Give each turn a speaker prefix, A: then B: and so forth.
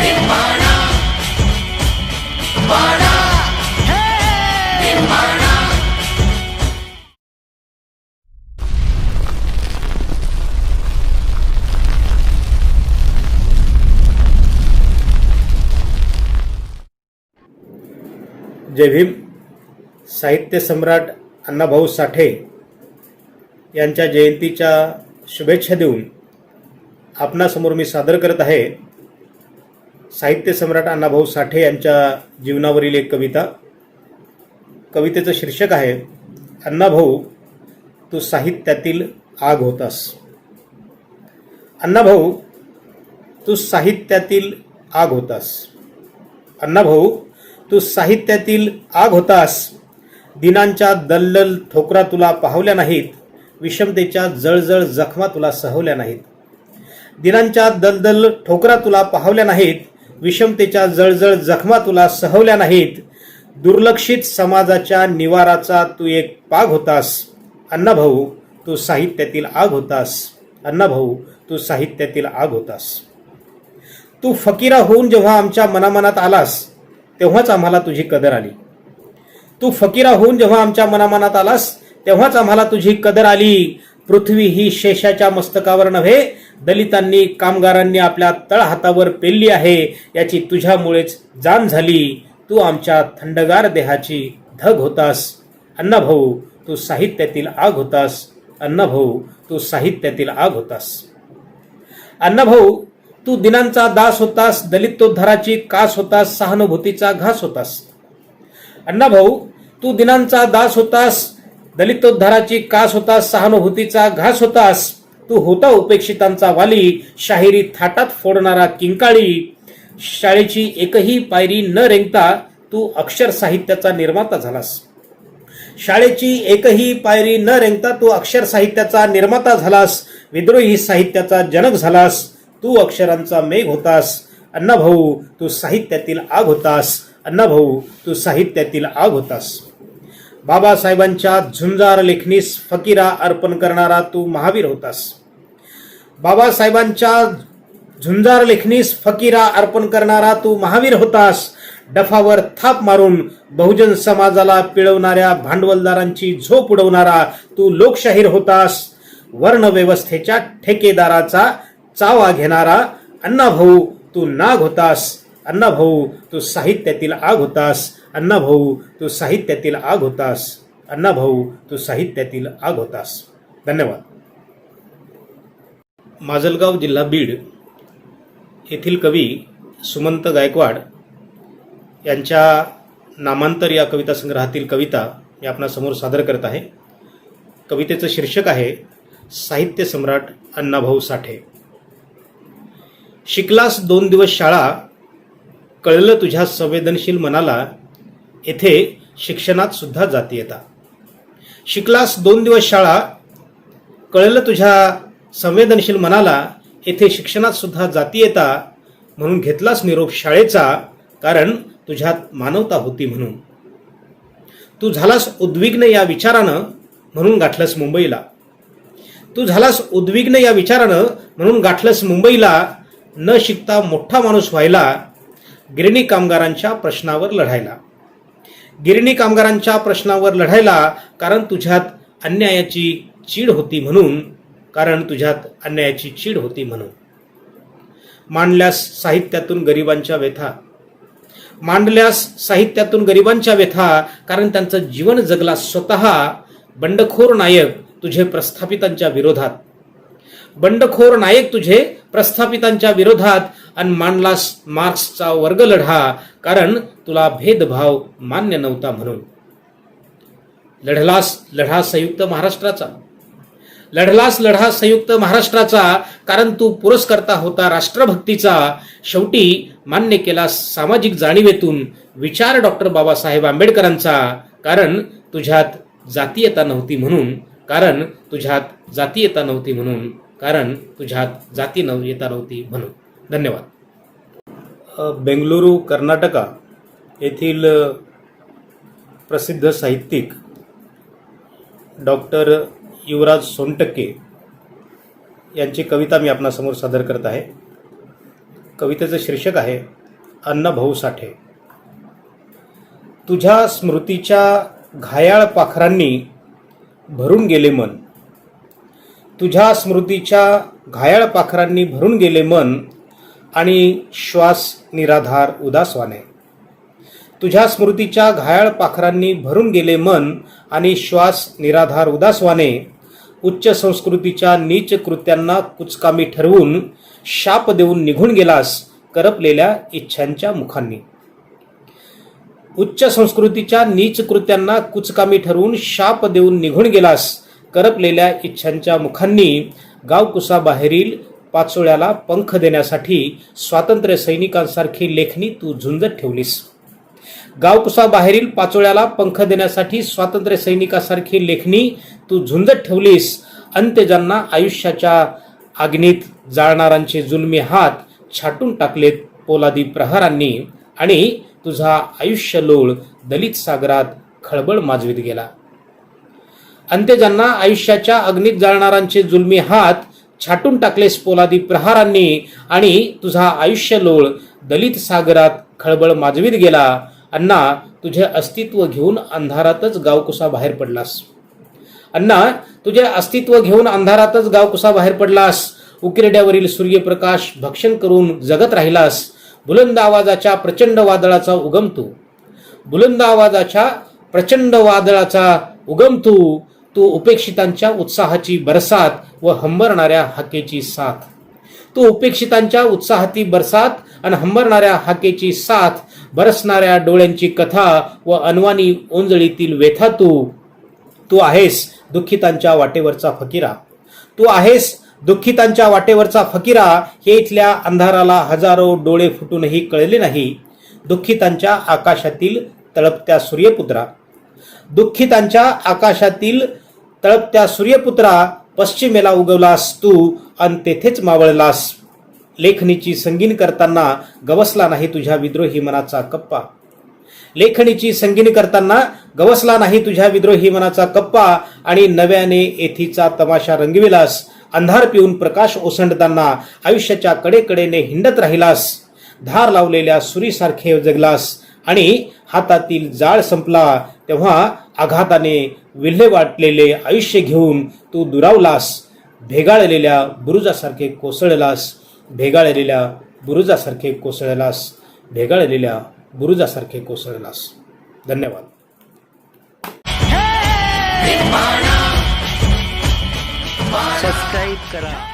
A: निंबाळा वाडा निंबाळा.
B: जय भीम. साहित्य सम्राट अण्णाभाऊ साठे यांच्या जयंतीच्या शुभेच्छा देऊन आपणासमोर मी सादर करत आहे साहित्य सम्राट अण्णाभाऊ साठे यांच्या जीवनावरील एक कविता. कवितेचं शीर्षक आहे अण्णाभाऊ तू साहित्यातील आग होतास. अण्णाभाऊ तू साहित्यातील आग होतास. अण्णाभाऊ तू साहित्यातील आग होतास. दिनांच्या दलदल ठोकरा तुला पाहवल्या नाहीत. विषमतेच्या जळजळ जखमा तुला सहवल्या नाहीत. दिनांच्या दलदल ठोकरा तुला पाहवल्या नाहीत. विषमतेच्या जळजळ जखमा तुला सहवल्या नाहीत. दुर्लक्षित समाजाच्या निवाराचा तू एक पाग होतास. अण्णाभाऊ तू साहित्यातील आग होतास. अण्णाभाऊ तू साहित्यातील आग होतास. तू फकीरा होऊन जेव्हा आमच्या मनामनात आलास तेव्हाच आम्हाला तुझी कदर आली. तू फकीरा होऊन जेव्हा आमच्या मनामनात आलास तेव्हाच आम्हाला तुझी कदर आली. पृथ्वी ही शेषाच्या मस्तकावर नव्हे दलितांनी कामगारांनी आपल्या तळहातावर पेलली आहे याची तुझ्यामुळेच जाण झाली. तू आमच्या थंडगार देहाची धग होतास. अण्णाभाऊ तू साहित्यातील आग होतास. अण्णाभाऊ तू साहित्यातील आग होतास. अण्णाभाऊ तू दिनांचा दास होतास. दलितोद्धाराची कास होतास. सहानुभूतीचा घास होतास. अण्णाभाऊ तू दिनांचा दास होतास. दलितोद्धाराची कास होतास. सहानुभूतीचा घास होतास. तू होता उपेक्षितांचा वाली. शाहिरी थाटात फोडणारा किंकाळी. शाळेची एकही पायरी न रेंगता तू अक्षर साहित्याचा निर्माता झालास. शाळेची एकही पायरी न रेंगता तू अक्षर साहित्याचा निर्माता झालास. विद्रोही साहित्याचा जनक झालास. तू अक्षरांचा मेघ होतास. अण्णाभाऊ तू साहित्यातील आग होतास. अण्णाभाऊ तू साहित्यातील आग होतास. बाबासाहेबांच्या झुंजार लेखनीस फकीरा अर्पण करणारा तू महावीर होतास. बाबासाहेबांच्या झुंजार लेखनीस फकीरा अर्पण करणारा तू महावीर होतास. डफावर थाप मारून बहुजन समाजाला पिळवणाऱ्या भांडवलदारांची झोप उडवणारा तू लोकशाहीर होतास. वर्णव्यवस्थेच्या ठेकेदाराचा चावा घेणारा अण्णाभाऊ तू नाग होतास. अण्णाभाऊ तू साहित्यातील आग होतास. अण्णाभाऊ तू साहित्यातील आग होतास. अण्णाभाऊ तू साहित्यातील आग होतास. धन्यवाद. माजलगाव जिल्हा बीड येथील कवी सुमंत गायकवाड यांच्या नामांतर या कविता संग्रहातील कविता मी आपणासमोर सादर करत आहे. कवितेचं शीर्षक आहे साहित्य सम्राट अण्णाभाऊ साठे. शिकलास 2 दिवस शाळा कळलं तुझ्या संवेदनशील मनाला येथे शिक्षणात सुद्धा जातीयता. शिकलास 2 दिवस शाळा कळलं तुझ्या संवेदनशील मनाला येथे शिक्षणात सुद्धा जातीयता. म्हणून घेतलास निरोप शाळेचा कारण तुझ्यात मानवता होती म्हणून. तू झालास उद्विग्न या विचारानं म्हणून गाठलंस मुंबईला. तू झालास उद्विग्न या विचारानं म्हणून गाठलंस मुंबईला. न शिकता मोठा माणूस व्हायला. गिरणी कामगारांच्या प्रश्नावर लढायला. गिरणी कामगारांच्या प्रश्नावर लढायला कारण तुझ्यात अन्यायाची चीड होती म्हणून. कारण तुझ्यात अन्यायाची चीड होती म्हणून. मांडल्यास साहित्यातून गरिबांच्या व्यथा. मांडल्यास साहित्यातून गरिबांच्या व्यथा कारण त्यांचं जीवन जगला स्वतः. बंडखोर नायक तुझे प्रस्थापितांच्या विरोधात. बंडखोर नायक तुझे प्रस्थापितांच्या विरोधात. आणि मांडलास मार्क्सचा वर्ग लढा कारण तुला भेदभाव मान्य नव्हता म्हणून. लढलास लढा संयुक्त महाराष्ट्राचा. लढलास लढा संयुक्त महाराष्ट्राचा कारण तू पुरस्कर्ता होता राष्ट्रभक्तीचा. शेवटी मान्य केलास सामाजिक जाणीवेतून विचार डॉक्टर बाबासाहेब आंबेडकरांचा. कारण तुझ्यात जातीयता नव्हती म्हणून. कारण तुझ्यात जातीयता नव्हती म्हणून. कारण तुझ्यात जातीयता नव्हती म्हणून. धन्यवाद. बेंगलुरू कर्नाटका येथील प्रसिद्ध साहित्यिक डॉक्टर युवराज सोनटक्के यांची कविता मी आपणासमोर सादर करत आहे. कवितेचं शीर्षक आहे अण्णाभाऊ साठे. तुझ्या स्मृतीच्या घायाळ पाखरांनी भरून गेले मन. तुझ्या स्मृतीच्या घायाळ पाखरांनी भरून गेले मन आणि श्वास निराधार उदासवाने. तुझ्या स्मृतीच्या घायाळ पाखरांनी भरून गेले मन आणि श्वास निराधार उदासवाने. उच्च संस्कृतीच्या नीच कृत्यांना कुचकामी ठरवून शाप देऊन निघून गेलास करपलेल्या इच्छांच्या मुखांनी. उच्च संस्कृतीच्या नीच कृत्यांना कुचकामी ठरवून शाप देऊन निघून गेलास करपलेल्या इच्छांच्या मुखांनी. गावकुसाबाहेरील पाचोळ्याला पंख देण्यासाठी स्वातंत्र्य सैनिकांसारखी लेखणी तू झुंजत ठेवलीस. गावकुसाबाहेरील पाचोळ्याला पंख देण्यासाठी स्वातंत्र्य सैनिकांसारखी लेखणी तू झुंजत ठेवलीस. अंत्यजांना आयुष्याच्या अग्नीत जाळणाऱ्यांचे जुलमी हात छाटून टाकलेत पोलादी प्रहारांनी आणि तुझा आयुष्य लोळ दलित सागरात खळबळ माजवीत गेला. अंत्यजांना आयुष्याच्या अग्नीत जाळणाऱ्यांचे जुलमी हात छाटून टाकलेस पोलादी प्रहारांनी आणि तुझा आयुष्य लोळ दलित सागरात खळबळ माजवीत गेला. अण्णा, तुझे अस्तित्व घेऊन अंधारातच गावकुसा बाहेर पडलास. अण्णा, तुझे अस्तित्व घेऊन अंधारातच गावकुसा बाहेर पडलास. उकिरड्यावरील सूर्यप्रकाश भक्षण करून जगत राहिलास. बुलंद आवाजाच्या प्रचंड वादळाचा उगम तू. बुलंद आवाजाच्या प्रचंड वादळाचा उगम तू. तू उपेक्षितांच्या उत्साहाची बरसात व हंबरणाऱ्या हाकेची साथ. तू उपेक्षितांच्या उत्साहाची बरसात आणि हंबरणाऱ्या हाकेची साथ. बरसणाऱ्या डोळ्यांची कथा व अनवाणी ओंजळीतील व्यथा तू. तू आहेस दुःखितांच्या वाटेवरचा फकीरा. तू आहेस दुःखितांच्या वाटेवरचा फकीरा. हे इथल्या अंधाराला हजारो डोळे फुटूनही कळले नाही. दुःखितांच्या आकाशातील तळपत्या सूर्यपुत्रा. दुःखितांच्या आकाशातील तळपत्या सूर्यपुत्रा. पश्चिमेला उगवलास तू आणि तेथेच मावळलास. लेखणीची संगीन करताना गवसला नाही तुझ्या विद्रोही मनाचा कप्पा. लेखणीची संगीन करताना गवसला नाही तुझ्या विद्रोही मनाचा कप्पा आणि नव्याने एथीचा तमाशा रंगविलास. अंधार पिऊन प्रकाश ओसंडताना आयुष्याच्या कडेकडेने हिंडत राहिलास. धार लावलेल्या सुरीसारखे जगलास आणि हातातील जाळ संपला तेव्हा आघाताने विल्हे वाटलेले आयुष्य घेऊन तू दुरावलास. भेगाळलेल्या बुरुजासारखे कोसळलास. भेगाळलेल्या बुरुजासारखे कोसळलास. भेगाळलेल्या बुरुजासारखे कोसळलास. धन्यवाद.
A: सबस्क्राईब करा.